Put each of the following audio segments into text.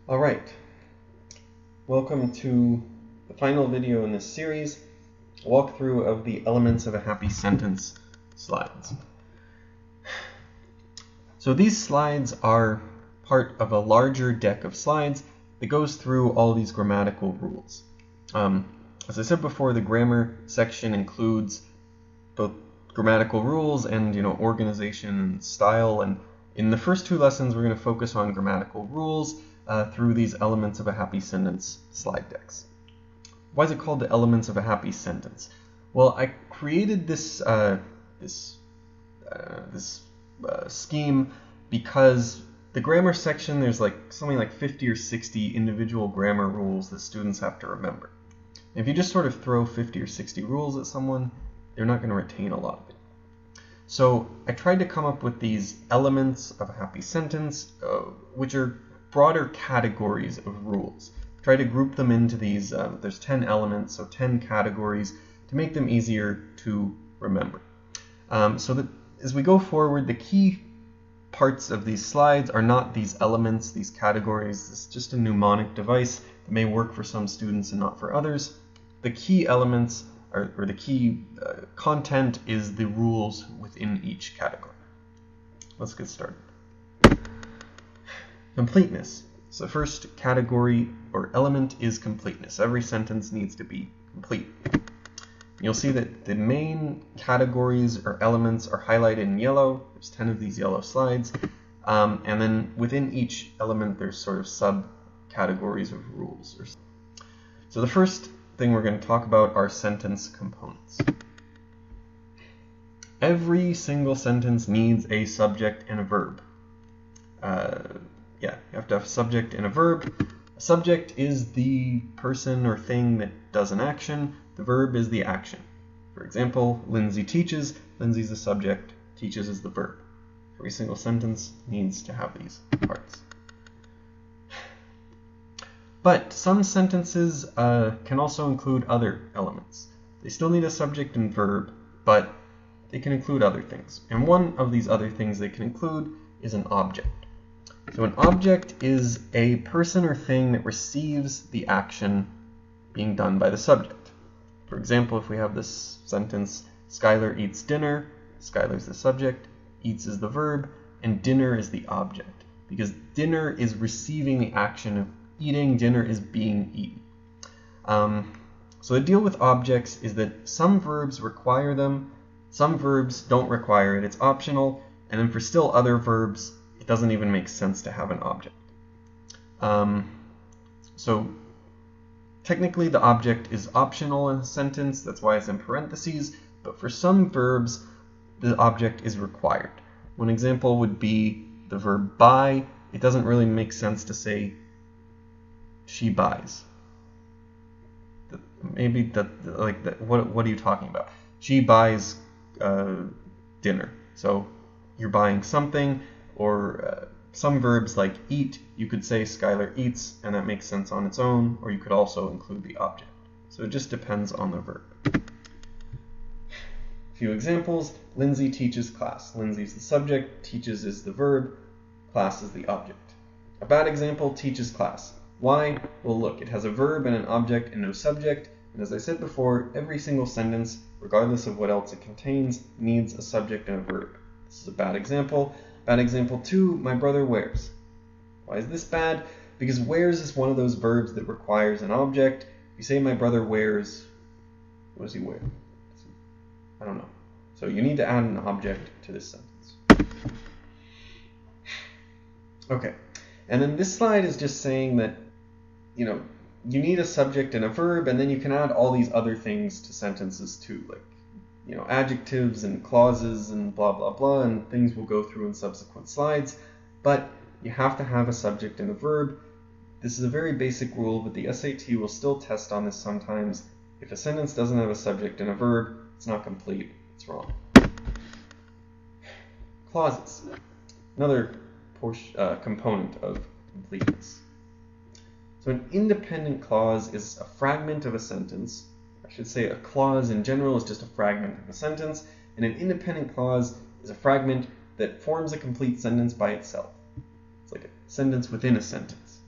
All right, welcome to the final video in this series, a walkthrough of the elements of a happy sentence slides. So these slides are part of a larger deck of slides that goes through all these grammatical rules. As I said before, the grammar section includes both grammatical rules and organization and style, and in the first two lessons we're going to focus on grammatical rules through these elements of a happy sentence slide decks. Why is it called the elements of a happy sentence? Well, I created this scheme because the grammar section, there's something like 50 or 60 individual grammar rules that students have to remember. And if you just sort of throw 50 or 60 rules at someone, they're not going to retain a lot of it. So I tried to come up with these elements of a happy sentence, which are broader categories of rules. Try to group them into these, there's 10 elements, so 10 categories to make them easier to remember. So that as we go forward, the key parts of these slides are not these elements, these categories. It's just a mnemonic device that may work for some students and not for others. The key elements or the key content is the rules within each category. Let's get started. Completeness. So the first category or element is completeness. Every sentence needs to be complete. You'll see that the main categories or elements are highlighted in yellow. There's 10 of these yellow slides. And then within each element, there's sort of subcategories of rules. So the first thing we're going to talk about are sentence components. Every single sentence needs a subject and a verb. You have to have a subject and a verb. A subject is the person or thing that does an action. The verb is the action. For example, Lindsay teaches. Lindsay's the subject. Teaches is the verb. Every single sentence needs to have these parts. But some sentences can also include other elements. They still need a subject and verb, but they can include other things. And one of these other things they can include is an object. So an object is a person or thing that receives the action being done by the subject. For example, if we have this sentence, Skylar eats dinner, Skylar's the subject, eats is the verb, and dinner is the object. Because dinner is receiving the action of eating, dinner is being eaten. So the deal with objects is that some verbs require them, some verbs don't require it, it's optional, and then for still other verbs, it doesn't even make sense to have an object. So technically the object is optional in a sentence, that's why it's in parentheses, but for some verbs, the object is required. One example would be the verb buy. It doesn't really make sense to say she buys. What are you talking about? She buys dinner. So you're buying something, or some verbs like eat, you could say Skylar eats, and that makes sense on its own, or you could also include the object. So it just depends on the verb. A few examples. Lindsay teaches class. Lindsay's the subject, teaches is the verb, class is the object. A bad example, teaches class. Why? Well, look, it has a verb and an object and no subject, and as I said before, every single sentence, regardless of what else it contains, needs a subject and a verb. This is a bad example. Bad example 2, my brother wears. Why is this bad? Because wears is one of those verbs that requires an object. If you say my brother wears, what does he wear? I don't know. So you need to add an object to this sentence. Okay, and then this slide is just saying that you need a subject and a verb, and then you can add all these other things to sentences too, like adjectives and clauses and blah blah blah, and things we'll go through in subsequent slides. But you have to have a subject and a verb. This is a very basic rule, but the SAT will still test on this sometimes. If a sentence doesn't have a subject and a verb, it's not complete, it's wrong. Clauses. Another component of completeness. So an independent clause is a fragment of a sentence. I should say a clause in general is just a fragment of a sentence, and an independent clause is a fragment that forms a complete sentence by itself. It's like a sentence within a sentence.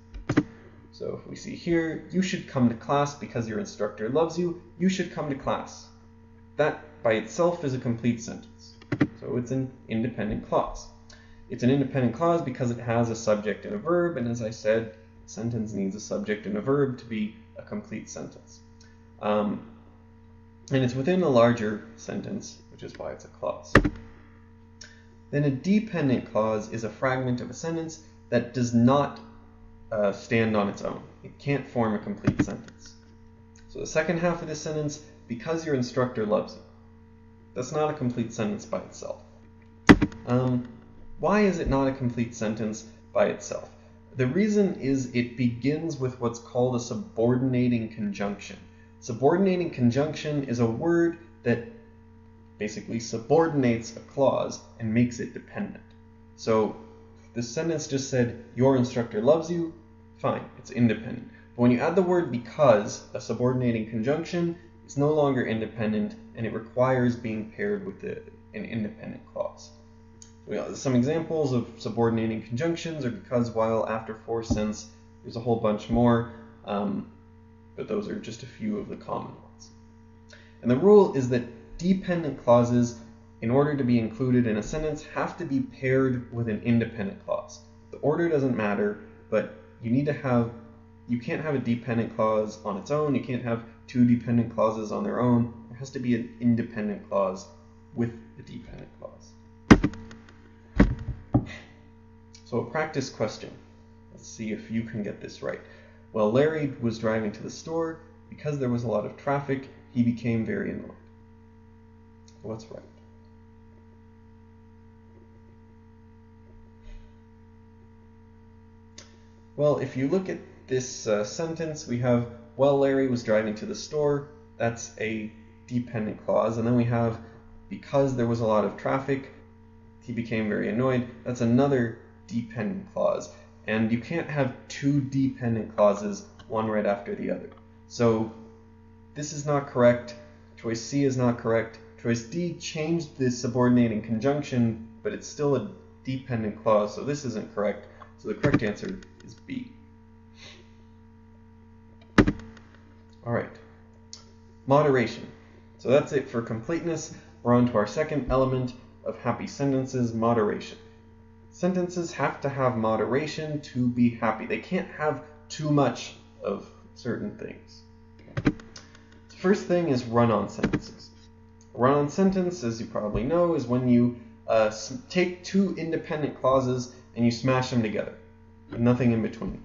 So if we see here, you should come to class because your instructor loves you, you should come to class. That by itself is a complete sentence. So it's an independent clause. It's an independent clause because it has a subject and a verb, and as I said, a sentence needs a subject and a verb to be a complete sentence. And it's within a larger sentence, which is why it's a clause. Then a dependent clause is a fragment of a sentence that does not stand on its own. It can't form a complete sentence. So the second half of this sentence, because your instructor loves you. That's not a complete sentence by itself. Why is it not a complete sentence by itself? The reason is it begins with what's called a subordinating conjunction. Subordinating conjunction is a word that basically subordinates a clause and makes it dependent. So if the sentence just said, your instructor loves you, fine, it's independent. But when you add the word because, a subordinating conjunction, it's no longer independent and it requires being paired with an independent clause. Some examples of subordinating conjunctions are because, while, after, for, since. There's a whole bunch more, but those are just a few of the common ones. And the rule is that dependent clauses, in order to be included in a sentence, have to be paired with an independent clause. The order doesn't matter, but you can't have a dependent clause on its own, you can't have two dependent clauses on their own. There has to be an independent clause with a dependent clause. So a practice question. Let's see if you can get this right. Well, Larry was driving to the store. Because there was a lot of traffic, he became very annoyed. What's right? Well, if you look at this sentence, we have, well, Larry was driving to the store. That's a dependent clause. And then we have, because there was a lot of traffic, he became very annoyed. That's another dependent clause. And you can't have two dependent clauses, one right after the other. So this is not correct. Choice C is not correct. Choice D changed the subordinating conjunction, but it's still a dependent clause, so this isn't correct. So the correct answer is B. All right. Moderation. So that's it for completeness. We're on to our second element of happy sentences, moderation. Sentences have to have moderation to be happy. They can't have too much of certain things. Okay. The first thing is run-on sentences. A run-on sentence, as you probably know, is when you take two independent clauses and you smash them together, with nothing in between.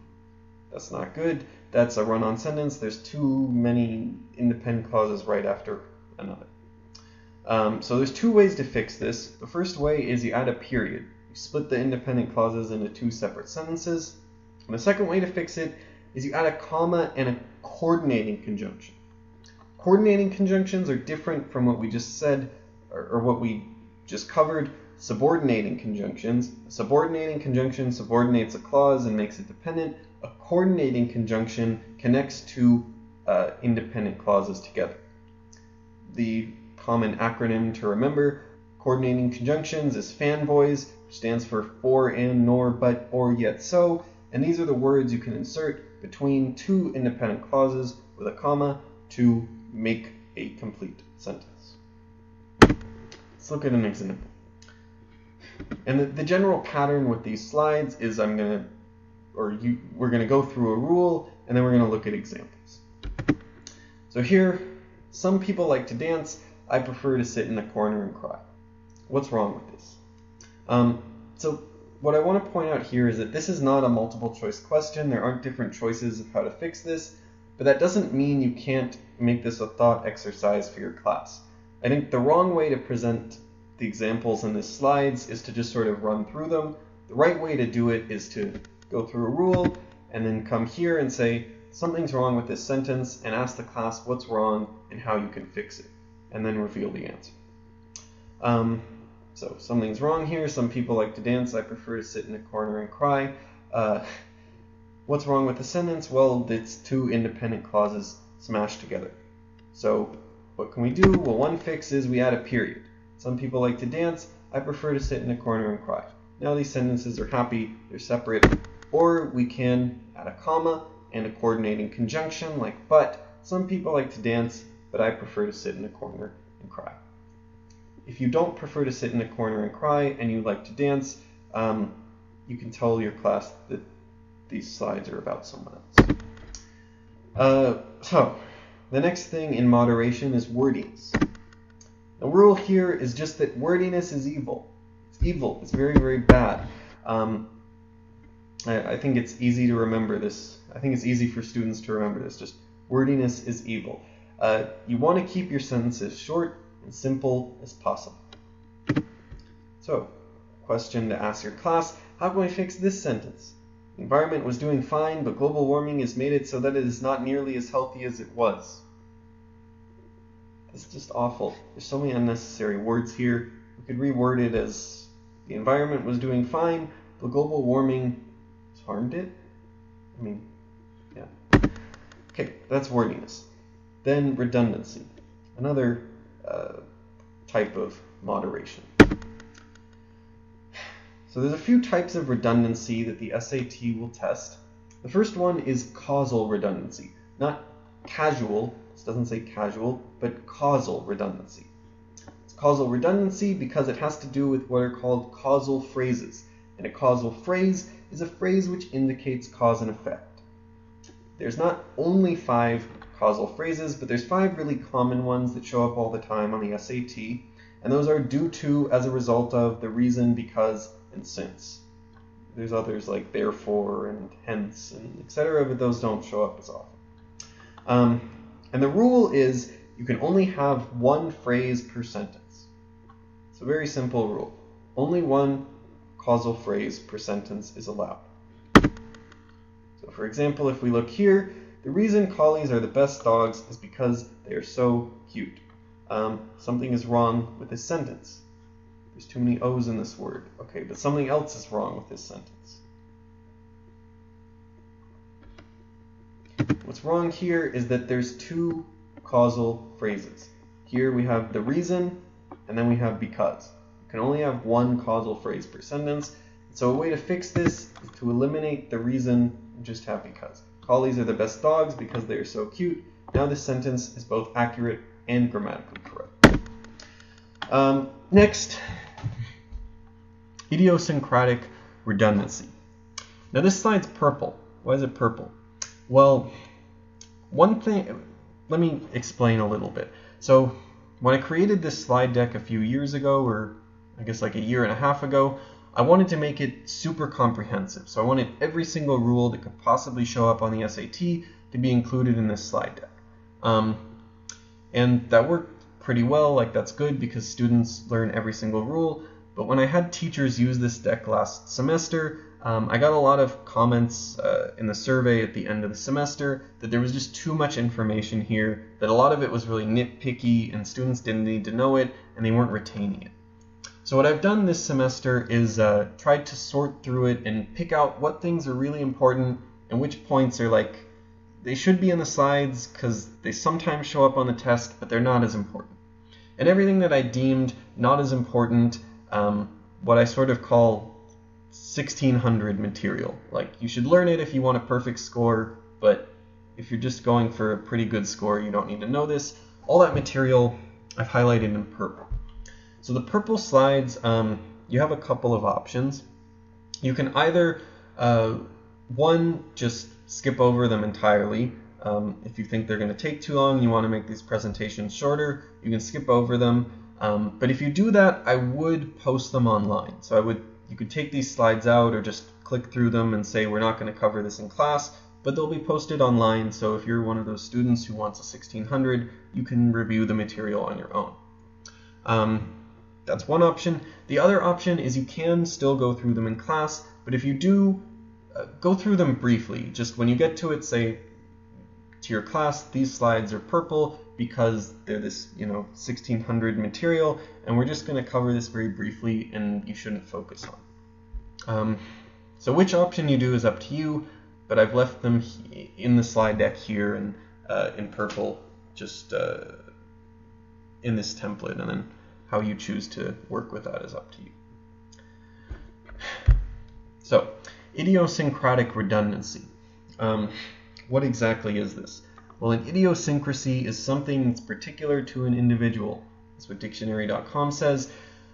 That's not good. That's a run-on sentence. There's too many independent clauses right after another. So there's two ways to fix this. The first way is you add a period. You split the independent clauses into two separate sentences. And the second way to fix it is you add a comma and a coordinating conjunction. Coordinating conjunctions are different from what we just said, or what we just covered. Subordinating conjunctions. A subordinating conjunction subordinates a clause and makes it dependent. A coordinating conjunction connects two independent clauses together. The common acronym to remember coordinating conjunctions is FANBOYS, which stands for and, nor, but, or, yet, so, and these are the words you can insert between two independent clauses with a comma to make a complete sentence. Let's look at an example. And the general pattern with these slides is we're going to go through a rule and then we're going to look at examples. So here, some people like to dance. I prefer to sit in the corner and cry. What's wrong with this? So what I want to point out here is that this is not a multiple choice question. There aren't different choices of how to fix this, but that doesn't mean you can't make this a thought exercise for your class. I think the wrong way to present the examples in the slides is to just sort of run through them. The right way to do it is to go through a rule and then come here and say something's wrong with this sentence and ask the class what's wrong and how you can fix it, and then reveal the answer. So something's wrong here. Some people like to dance. I prefer to sit in a corner and cry. What's wrong with the sentence? Well, it's two independent clauses smashed together. So what can we do? Well, one fix is we add a period. Some people like to dance. I prefer to sit in a corner and cry. Now these sentences are happy. They're separate. Or we can add a comma and a coordinating conjunction like but. Some people like to dance, but I prefer to sit in a corner and cry. If you don't prefer to sit in a corner and cry and you like to dance, you can tell your class that these slides are about someone else. So, the next thing in moderation is wordiness. The rule here is just that wordiness is evil. It's evil. It's very, very bad. I think it's easy to remember this. I think it's easy for students to remember this. Just wordiness is evil. You want to keep your sentences short and simple as possible. So, question to ask your class, how can we fix this sentence? The environment was doing fine, but global warming has made it so that it is not nearly as healthy as it was. It's just awful. There's so many unnecessary words here. We could reword it as the environment was doing fine, but global warming has harmed it. I mean, yeah. Okay, that's wordiness. Then redundancy, another type of moderation. So there's a few types of redundancy that the SAT will test. The first one is causal redundancy, not casual. This doesn't say casual, but causal redundancy. It's causal redundancy because it has to do with what are called causal phrases. And a causal phrase is a phrase which indicates cause and effect. There's not only 5 causal phrases, but there's 5 really common ones that show up all the time on the SAT. And those are due to, as a result of, the reason, because, and since. There's others like therefore and hence and etc., but those don't show up as often. And the rule is you can only have one phrase per sentence. It's a very simple rule. Only one causal phrase per sentence is allowed. So for example, if we look here, the reason collies are the best dogs is because they are so cute. Something is wrong with this sentence. There's too many O's in this word. Okay, but something else is wrong with this sentence. What's wrong here is that there's 2 causal phrases. Here we have the reason, and then we have because. You can only have one causal phrase per sentence. So a way to fix this is to eliminate the reason and just have because. Collies are the best dogs because they are so cute. Now this sentence is both accurate and grammatically correct. Next, idiosyncratic redundancy. Now this slide's purple. Why is it purple? Well, one thing, let me explain a little bit. So when I created this slide deck a few years ago, or I guess like a year and a half ago, I wanted to make it super comprehensive. So I wanted every single rule that could possibly show up on the SAT to be included in this slide deck. And that worked pretty well. Like, that's good because students learn every single rule. But when I had teachers use this deck last semester, I got a lot of comments in the survey at the end of the semester that there was just too much information here, that a lot of it was really nitpicky and students didn't need to know it and they weren't retaining it. So what I've done this semester is tried to sort through it and pick out what things are really important and which points are like, they should be in the slides because they sometimes show up on the test, but they're not as important. And everything that I deemed not as important, what I sort of call 1600 material. Like, you should learn it if you want a perfect score, but if you're just going for a pretty good score, you don't need to know this. All that material I've highlighted in purple. So the purple slides, you have a couple of options. You can either, one, just skip over them entirely. If you think they're going to take too long, you want to make these presentations shorter, you can skip over them. But if you do that, I would post them online. So you could take these slides out or just click through them and say we're not going to cover this in class, but they'll be posted online. So if you're one of those students who wants a 1600, you can review the material on your own. That's one option. The other option is you can still go through them in class, but if you do, go through them briefly. Just when you get to it, say to your class, these slides are purple because they're this, 1600 material, and we're just going to cover this very briefly and you shouldn't focus on. So which option you do is up to you, but I've left them in the slide deck here and in purple, just in this template, and then how you choose to work with that is up to you. So, idiosyncratic redundancy. What exactly is this? Well, an idiosyncrasy is something that's particular to an individual. That's what dictionary.com says.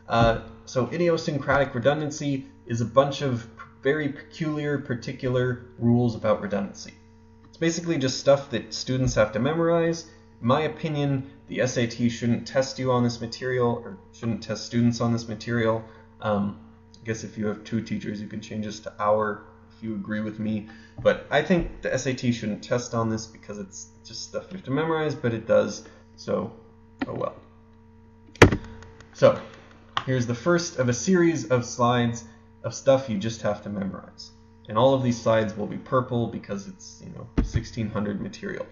So idiosyncratic redundancy is a bunch of very peculiar, particular rules about redundancy. It's basically just stuff that students have to memorize. In my opinion, the SAT shouldn't test you on this material, or shouldn't test students on this material. I guess if you have two teachers, you can change this to our, if you agree with me. But I think the SAT shouldn't test on this because it's just stuff you have to memorize, but it does, so oh well. So here's the first of a series of slides of stuff you just have to memorize. And all of these slides will be purple because it's 1600 material.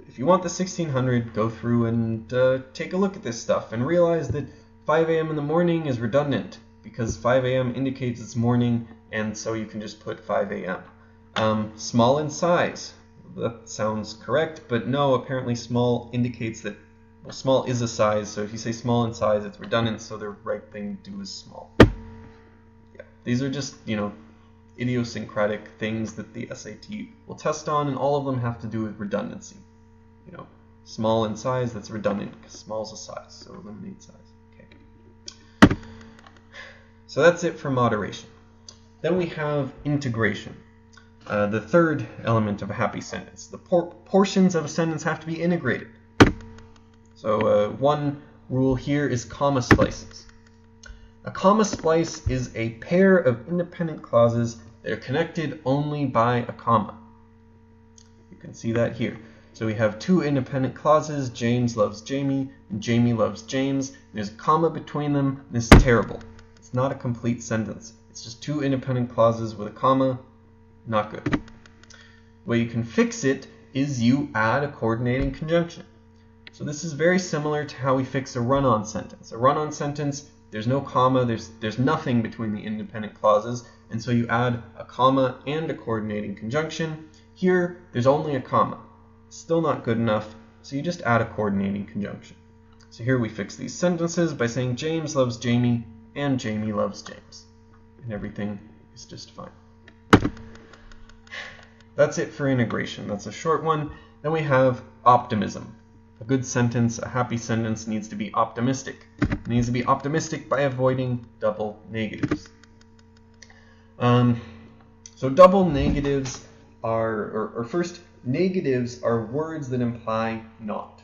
If you want the 1600, go through and take a look at this stuff and realize that 5 a.m. in the morning is redundant because 5 a.m. indicates it's morning, and so you can just put 5 a.m. Small in size. That sounds correct, but no, apparently small indicates that, well, small is a size, so if you say small in size, it's redundant, so the right thing to do is small. Yeah, these are just, idiosyncratic things that the SAT will test on, and all of them have to do with redundancy. Small in size, that's redundant, because small is a size, so eliminate size. Okay. So that's it for moderation. Then we have integration. The third element of a happy sentence. The portions of a sentence have to be integrated. So one rule here is comma splices. A comma splice is a pair of independent clauses that are connected only by a comma. You can see that here. So we have two independent clauses, James loves Jamie, and Jamie loves James. There's a comma between them. This is terrible. It's not a complete sentence. It's just two independent clauses with a comma. Not good. The way you can fix it is you add a coordinating conjunction. So this is very similar to how we fix a run-on sentence. A run-on sentence, there's no comma, there's nothing between the independent clauses, and so you add a comma and a coordinating conjunction. Here, there's only a comma. Still not good enough, so you just add a coordinating conjunction. So here we fix these sentences by saying James loves Jamie and Jamie loves James. And everything is just fine. That's it for integration. That's a short one. Then we have optimism. A good sentence, a happy sentence, needs to be optimistic. It needs to be optimistic by avoiding double negatives. So double negatives are, or first, negatives are words that imply not.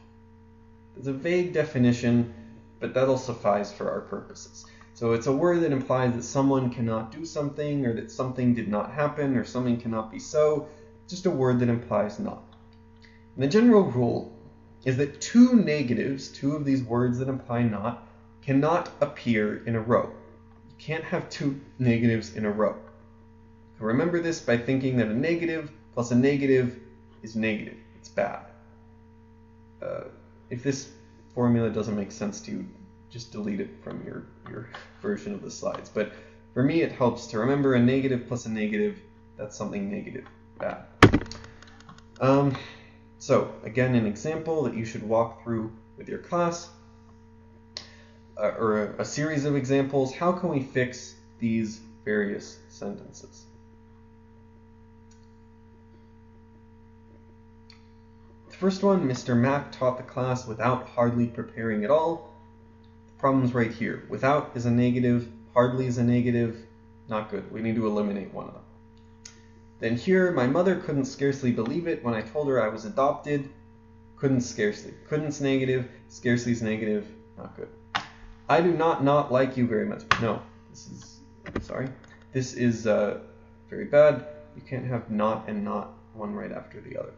It's a vague definition, but that'll suffice for our purposes. So it's a word that implies that someone cannot do something, or that something did not happen, or something cannot be so. Just a word that implies not. And the general rule is that two negatives, two of these words that imply not, cannot appear in a row. You can't have two negatives in a row. So remember this by thinking that a negative plus a negative is negative. It's bad. If this formula doesn't make sense to you, just delete it from your version of the slides. But for me, it helps to remember a negative plus a negative, that's something negative, bad. So again, an example that you should walk through with your class, or a series of examples. How can we fix these various sentences? The first one, Mr. Mack taught the class without hardly preparing at all. The problem's right here. Without is a negative, hardly is a negative, not good. We need to eliminate one of them. Then here, my mother couldn't scarcely believe it when I told her I was adopted. Couldn't scarcely. Couldn't's negative, scarcely's negative, not good. I do not like you very much. No, this is very bad. You can't have not and not one right after the other.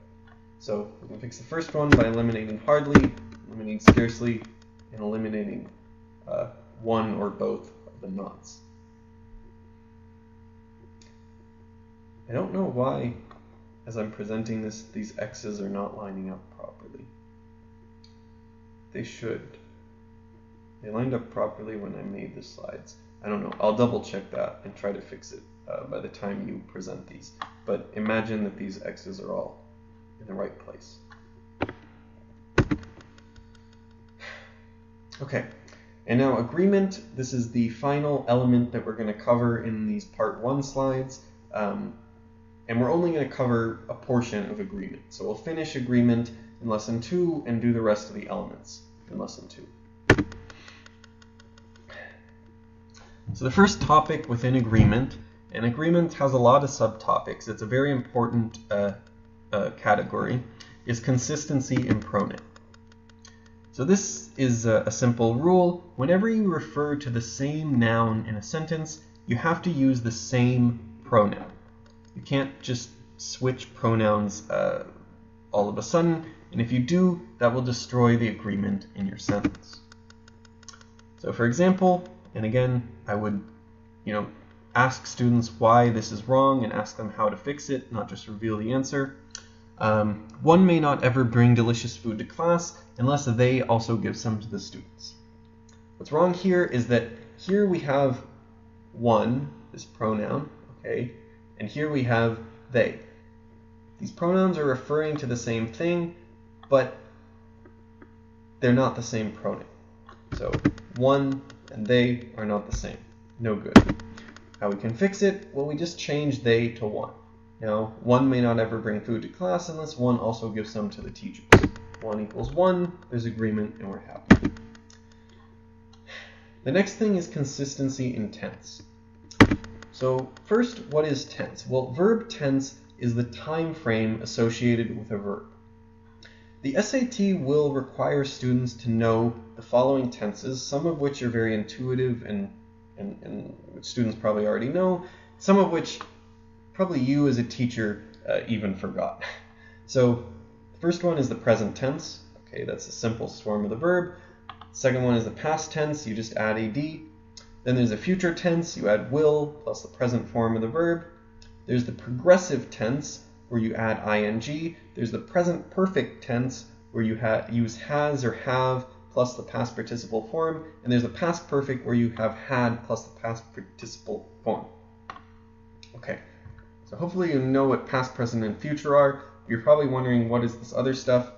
So we're going to fix the first one by eliminating hardly, eliminating scarcely, and eliminating one or both of the nots. I don't know why, as I'm presenting this, these X's are not lining up properly. They should. They lined up properly when I made the slides. I don't know. I'll double check that and try to fix it by the time you present these. But imagine that these X's are all in the right place. Okay, and now agreement. This is the final element that we're going to cover in these part 1 slides. and we're only going to cover a portion of agreement. So we'll finish agreement in lesson 2 and do the rest of the elements in lesson 2. So the first topic within agreement, and agreement has a lot of subtopics, it's a very important category, is consistency in pronoun. So this is a simple rule. Whenever you refer to the same noun in a sentence, you have to use the same pronoun. You can't just switch pronouns all of a sudden, and if you do, that will destroy the agreement in your sentence. So for example, and again, I would, ask students why this is wrong and ask them how to fix it, not just reveal the answer. One may not ever bring delicious food to class unless they also give some to the students. What's wrong here is that here we have one, this pronoun, okay, and here we have they. These pronouns are referring to the same thing, but they're not the same pronoun. So one and they are not the same. No good. How we can fix it? Well, we just change they to one. Now, one may not ever bring food to class unless one also gives some to the teachers. 1 equals 1, there's agreement, and we're happy. The next thing is consistency in tense. So first, what is tense? Well, verb tense is the time frame associated with a verb. The SAT will require students to know the following tenses, some of which are very intuitive and which students probably already know, some of which probably you as a teacher even forgot. So the first one is the present tense. Okay, that's the simplest form of the verb. Second one is the past tense. You just add AD. Then there's the future tense. You add will plus the present form of the verb. There's the progressive tense where you add ing. There's the present perfect tense where you use has or have plus the past participle form. And there's the past perfect where you have had plus the past participle form. Okay. So hopefully you know what past, present, and future are. You're probably wondering what is this other stuff.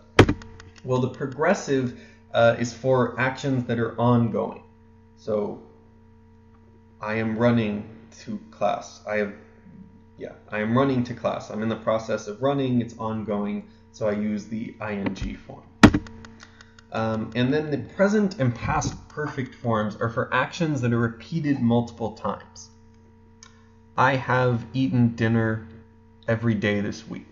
Well, the progressive is for actions that are ongoing. So I am running to class. I am running to class. I'm in the process of running. It's ongoing, so I use the ing form. And then the present and past perfect forms are for actions that are repeated multiple times. I have eaten dinner every day this week.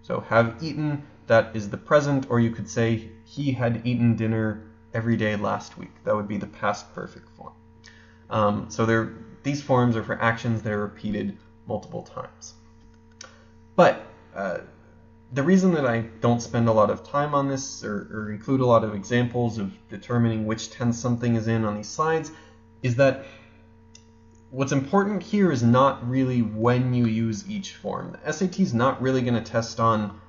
So have eaten, that is the present, or you could say he had eaten dinner every day last week. That would be the past perfect form. So these forms are for actions that are repeated multiple times. But the reason that I don't spend a lot of time on this or include a lot of examples of determining which tense something is in on these slides is that what's important here is not really when you use each form. The SAT is not really going to test on,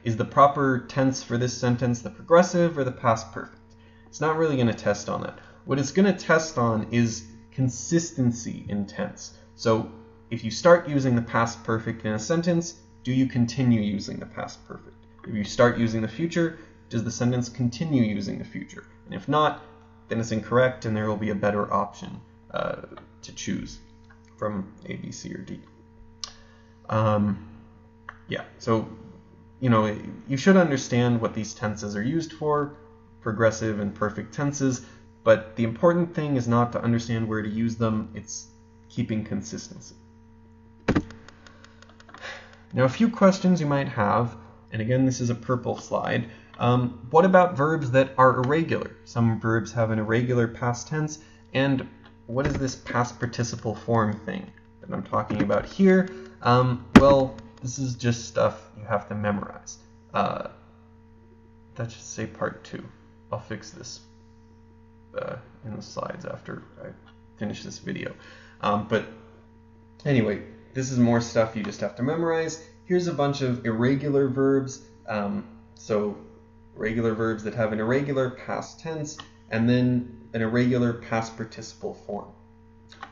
is the proper tense for this sentence the progressive or the past perfect? It's not really going to test on that. What it's going to test on is consistency in tense. So if you start using the past perfect in a sentence, do you continue using the past perfect? If you start using the future, does the sentence continue using the future? And if not, then it's incorrect and there will be a better option to choose from A, B, C, or D. So you should understand what these tenses are used for, progressive and perfect tenses, but the important thing is not to understand where to use them, it's keeping consistency. Now a few questions you might have, and again this is a purple slide, what about verbs that are irregular? Some verbs have an irregular past tense, and what is this past participle form thing that I'm talking about here? Well, this is just stuff you have to memorize. That should say part 2. I'll fix this in the slides after I finish this video. But anyway, this is more stuff you just have to memorize. Here's a bunch of irregular verbs. So regular verbs that have an irregular past tense and then an irregular past participle form.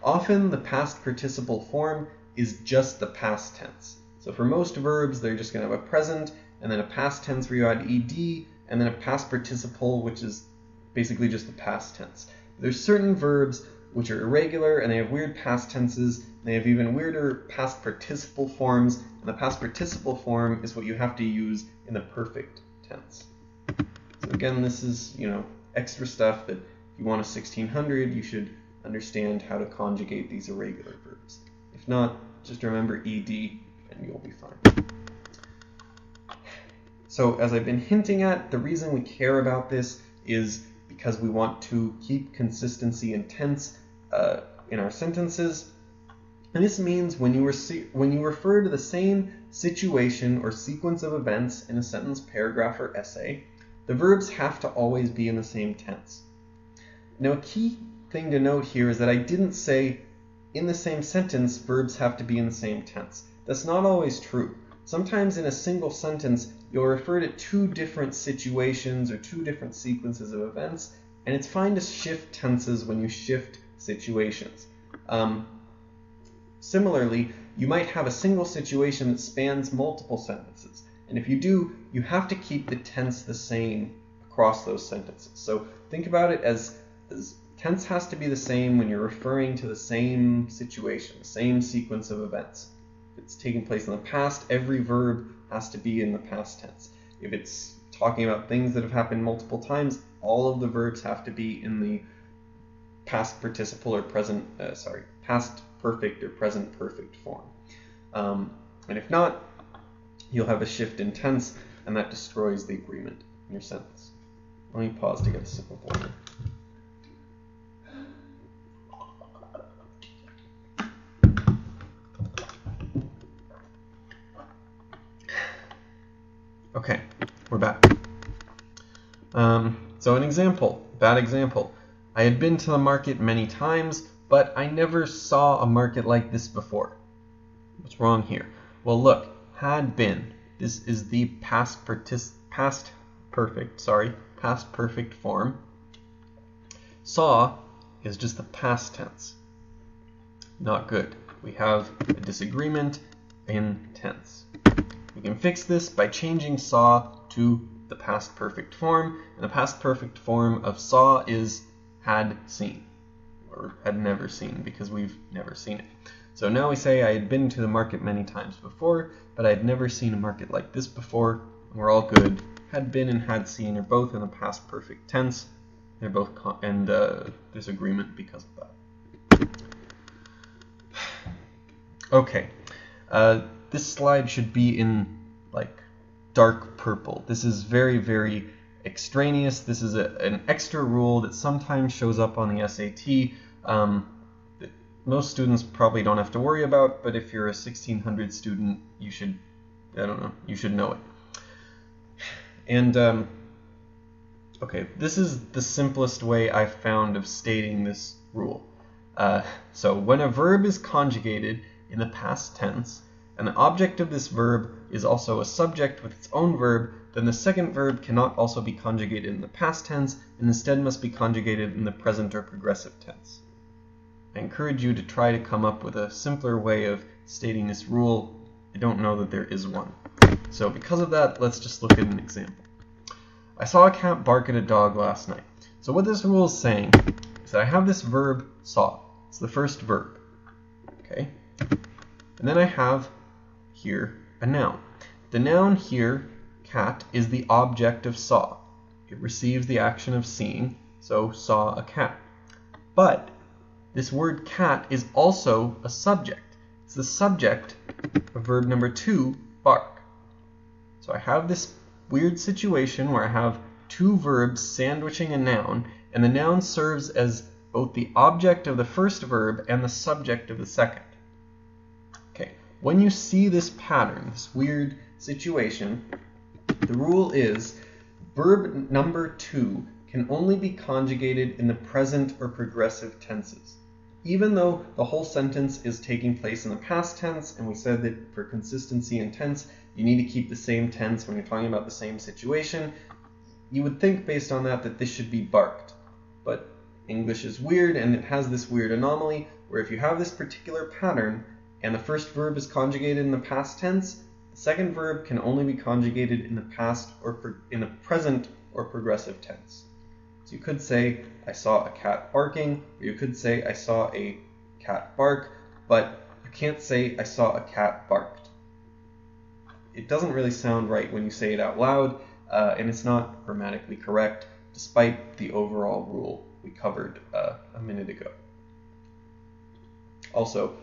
Often the past participle form is just the past tense. So for most verbs, they're just going to have a present and then a past tense where you add ed and then a past participle, which is basically just the past tense. There's certain verbs which are irregular, and they have weird past tenses, and they have even weirder past participle forms, and the past participle form is what you have to use in the perfect tense. So again, this is, extra stuff that if you want a 1600, you should understand how to conjugate these irregular verbs. If not, just remember ed and you'll be fine. So as I've been hinting at, the reason we care about this is because we want to keep consistency in tense in our sentences. And this means when you refer to the same situation or sequence of events in a sentence, paragraph, or essay, the verbs have to always be in the same tense. Now, a key thing to note here is that I didn't say in the same sentence verbs have to be in the same tense. That's not always true. Sometimes in a single sentence, you'll refer to two different situations or two different sequences of events, and it's fine to shift tenses when you shift situations. Similarly, you might have a single situation that spans multiple sentences, and if you do, you have to keep the tense the same across those sentences. So think about it as tense has to be the same when you're referring to the same situation, the same sequence of events. If it's taking place in the past, every verb has to be in the past tense. If it's talking about things that have happened multiple times, all of the verbs have to be in the past participle or past perfect or present perfect form. And if not, you'll have a shift in tense, and that destroys the agreement in your sentence. Let me pause to get a sip of water. Okay, we're back. So an example, bad example. I had been to the market many times, but I never saw a market like this before. What's wrong here? Well, look, had been. This is the past perfect form. Saw is just the past tense. Not good. We have a disagreement in tense. We can fix this by changing saw to the past perfect form, and the past perfect form of saw is had seen, or had never seen, because we've never seen it. So now we say I had been to the market many times before, but I had never seen a market like this before, and we're all good. Had been and had seen are both in the past perfect tense. They're both there's agreement because of that. Okay. This slide should be in dark purple. This is very, very extraneous. This is an extra rule that sometimes shows up on the SAT. That most students probably don't have to worry about, but if you're a 1600 student, you should, you should know it. And okay, this is the simplest way I've found of stating this rule. So when a verb is conjugated in the past tense, and the object of this verb is also a subject with its own verb, then the second verb cannot also be conjugated in the past tense, and instead must be conjugated in the present or progressive tense. I encourage you to try to come up with a simpler way of stating this rule. I don't know that there is one. So because of that, let's just look at an example. I saw a cat bark at a dog last night. So what this rule is saying is that I have this verb saw. It's the first verb. Okay? And then I have here a noun. The noun here, cat, is the object of saw. It receives the action of seeing, so saw a cat. But this word cat is also a subject. It's the subject of verb number 2, bark. So I have this weird situation where I have two verbs sandwiching a noun, and the noun serves as both the object of the first verb and the subject of the second. Okay, when you see this pattern, this weird situation, the rule is verb number 2 can only be conjugated in the present or progressive tenses. Even though the whole sentence is taking place in the past tense, and we said that for consistency in tense, you need to keep the same tense when you're talking about the same situation, you would think based on that this should be barked. But English is weird, and it has this weird anomaly where if you have this particular pattern and the first verb is conjugated in the past tense, the second verb can only be conjugated in the past or in the present or progressive tense. So you could say, I saw a cat barking, or you could say, I saw a cat bark, but you can't say, I saw a cat barked. It doesn't really sound right when you say it out loud, and it's not grammatically correct, despite the overall rule we covered a minute ago. Also,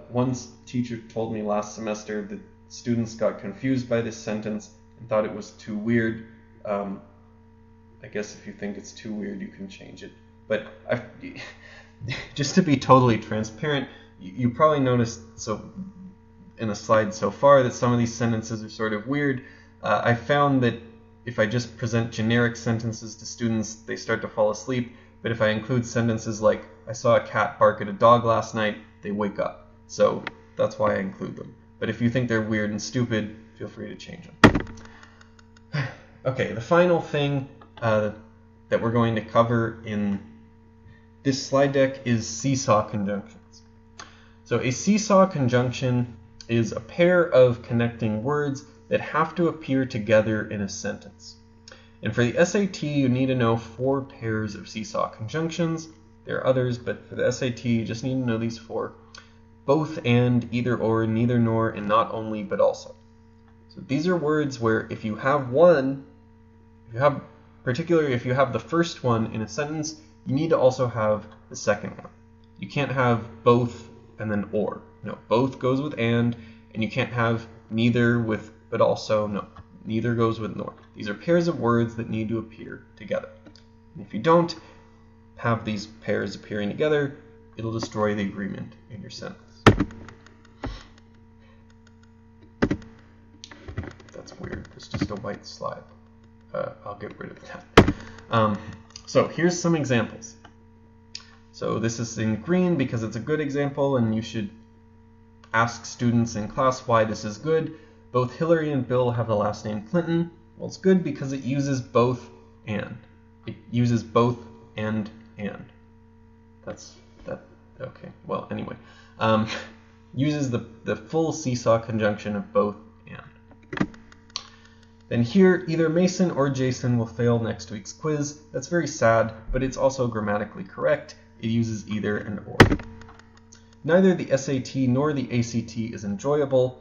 one teacher told me last semester that students got confused by this sentence and thought it was too weird. I guess if you think it's too weird, you can change it. But just to be totally transparent, you probably noticed in the slides so far that some of these sentences are sort of weird. I found that if I just present generic sentences to students, they start to fall asleep. But if I include sentences like, I saw a cat bark at a dog last night, they wake up. So that's why I include them. But if you think they're weird and stupid, feel free to change them. Okay, the final thing that we're going to cover in this slide deck is seesaw conjunctions. So a seesaw conjunction is a pair of connecting words that have to appear together in a sentence. And for the SAT, you need to know 4 pairs of seesaw conjunctions. There are others, but for the SAT, you just need to know these 4. Both, and, either or, neither nor, and not only, but also. So these are words where if you have one, particularly if you have the first one in a sentence, you need to also have the second one. You can't have both and then or. No, both goes with and you can't have neither with but also. No, neither goes with nor. These are pairs of words that need to appear together. And if you don't have these pairs appearing together, it'll destroy the agreement in your sentence. That's weird. It's just a white slide. I'll get rid of that. So here's some examples. So this is in green because it's a good example, and you should ask students in class why this is good. Both Hillary and Bill have the last name Clinton. Well, it's good because it uses both and. It uses both and. That's that. Okay. Well, anyway, uses the full seesaw conjunction of both and. Then here, either Mason or Jason will fail next week's quiz. That's very sad, but it's also grammatically correct. It uses either and or. Neither the SAT nor the ACT is enjoyable,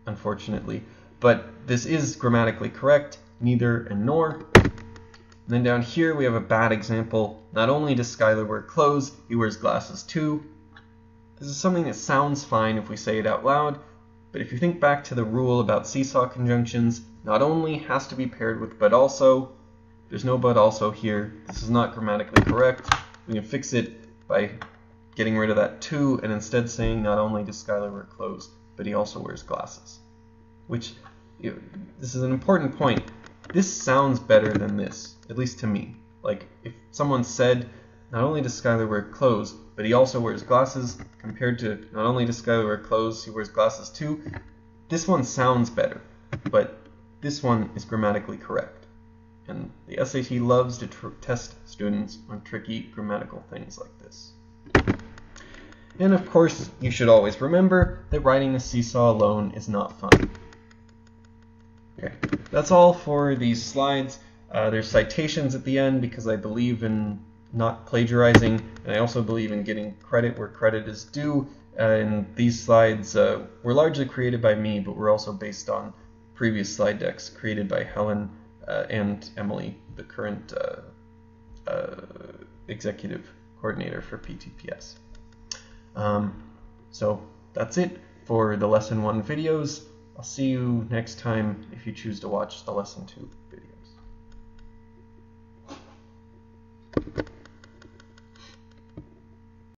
unfortunately, but this is grammatically correct, neither and nor. And then down here we have a bad example. Not only does Skylar wear clothes, he wears glasses too. This is something that sounds fine if we say it out loud, but if you think back to the rule about seesaw conjunctions, not only has to be paired with but also. There's no but also here. This is not grammatically correct. We can fix it by getting rid of that too and instead saying not only does Skylar wear clothes, but he also wears glasses. Which, this is an important point. This sounds better than this, at least to me. Like, if someone said, not only does Skylar wear clothes, but he also wears glasses, compared to not only does Skylar wear clothes, he wears glasses too, this one sounds better, but this one is grammatically correct. And the SAT loves to test students on tricky grammatical things like this. And of course, you should always remember that riding the seesaw alone is not fun. Okay, that's all for these slides. There's citations at the end because I believe in not plagiarizing, and I also believe in getting credit where credit is due. And these slides were largely created by me, but were also based on previous slide decks created by Helen and Emily, the current executive coordinator for PTPS. So that's it for the Lesson 1 videos. I'll see you next time if you choose to watch the Lesson 2 video.